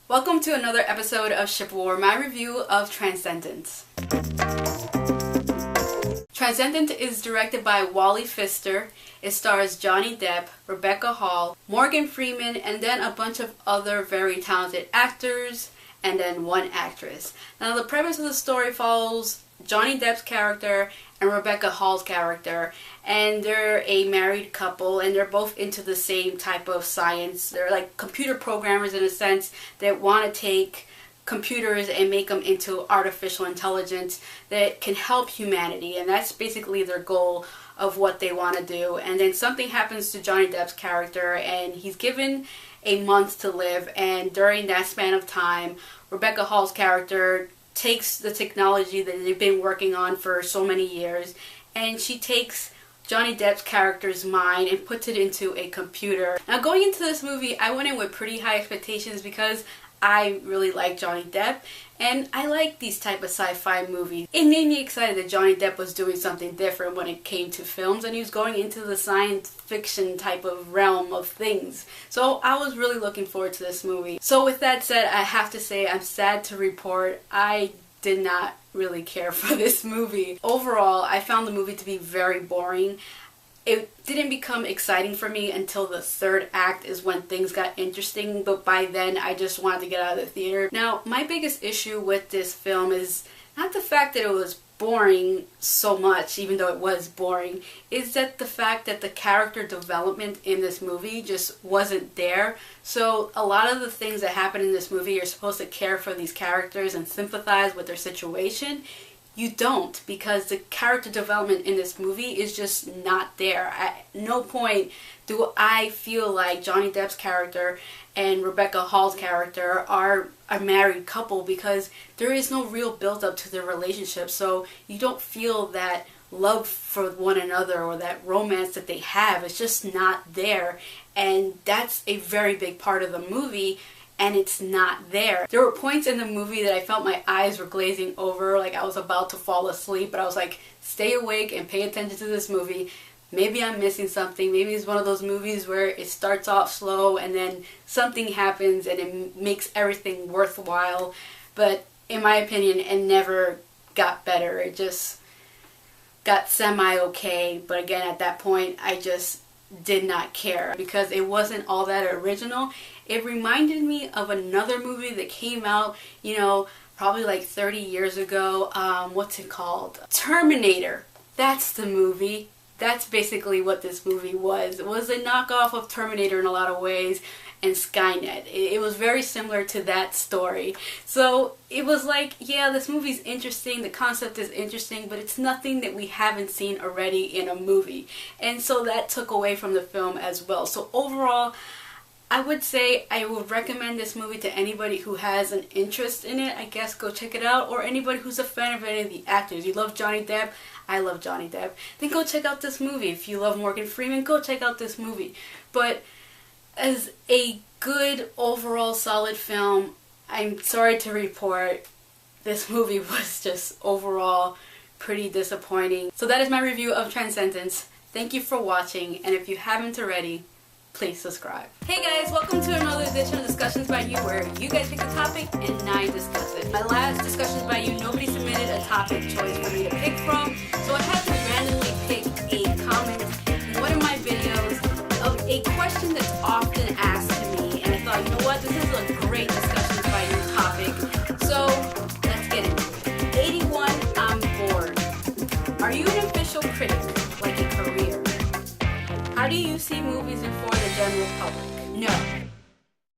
Welcome to another episode of Ship War, my review of Transcendence. Transcendence is directed by Wally Pfister. It stars Johnny Depp, Rebecca Hall, Morgan Freeman, and then a bunch of other very talented actors, and then one actress. Now the premise of the story follows Johnny Depp's character and Rebecca Hall's character, and they're a married couple, and they're both into the same type of science. They're like computer programmers in a sense that want to take computers and make them into artificial intelligence that can help humanity, and that's basically their goal of what they want to do. And then something happens to Johnny Depp's character, and he's given a month to live, and during that span of time, Rebecca Hall's character takes the technology that they've been working on for so many years, and she takes Johnny Depp's character's mind and puts it into a computer. Now going into this movie, I went in with pretty high expectations because I really like Johnny Depp, and I like these type of sci-fi movies. It made me excited that Johnny Depp was doing something different when it came to films, and he was going into the science fiction type of realm of things. So I was really looking forward to this movie. So with that said, I have to say I'm sad to report I did not really care for this movie. Overall, I found the movie to be very boring. It didn't become exciting for me until the third act is when things got interesting, but by then I just wanted to get out of the theater. Now, my biggest issue with this film is not the fact that it was boring so much, even though it was boring, is that the fact that the character development in this movie just wasn't there. So a lot of the things that happen in this movie, you're supposed to care for these characters and sympathize with their situation. You don't, because the character development in this movie is just not there. At no point do I feel like Johnny Depp's character and Rebecca Hall's character are a married couple, because there is no real build up to their relationship. So you don't feel that love for one another or that romance that they have. It's just not there. And that's a very big part of the movie, and it's not there. There were points in the movie that I felt my eyes were glazing over, like I was about to fall asleep, but I was like, stay awake and pay attention to this movie. Maybe I'm missing something. Maybe it's one of those movies where it starts off slow and then something happens and it makes everything worthwhile. But in my opinion, it never got better. It just got semi-okay. But again, at that point, I just did not care because it wasn't all that original. It reminded me of another movie that came out, probably like 30 years ago. What's it called? Terminator. That's the movie. That's basically what this movie was. It was a knockoff of Terminator in a lot of ways, and Skynet. It was very similar to that story. So it was like, yeah, this movie's interesting, the concept is interesting, but it's nothing that we haven't seen already in a movie. And so that took away from the film as well. So overall, I would say I would recommend this movie to anybody who has an interest in it. I guess go check it out, or anybody who's a fan of any of the actors. You love Johnny Depp? I love Johnny Depp. Then go check out this movie. If you love Morgan Freeman, go check out this movie. But as a good overall solid film, I'm sorry to report this movie was just overall pretty disappointing. So that is my review of Transcendence. Thank you for watching, and if you haven't already, please subscribe. Hey guys, welcome to another edition of Discussions by You, where you guys pick a topic and I discuss it. My last Discussions by You, nobody submitted a topic choice for me to pick from, so I had to randomly pick a comment in one of my videos of a question that's often asked to me, and I thought, you know what, this is a great Discussions by You topic, so let's get into it. 81, I'm bored. Are you an official critic, like a career? How do you see movies before the general public? No.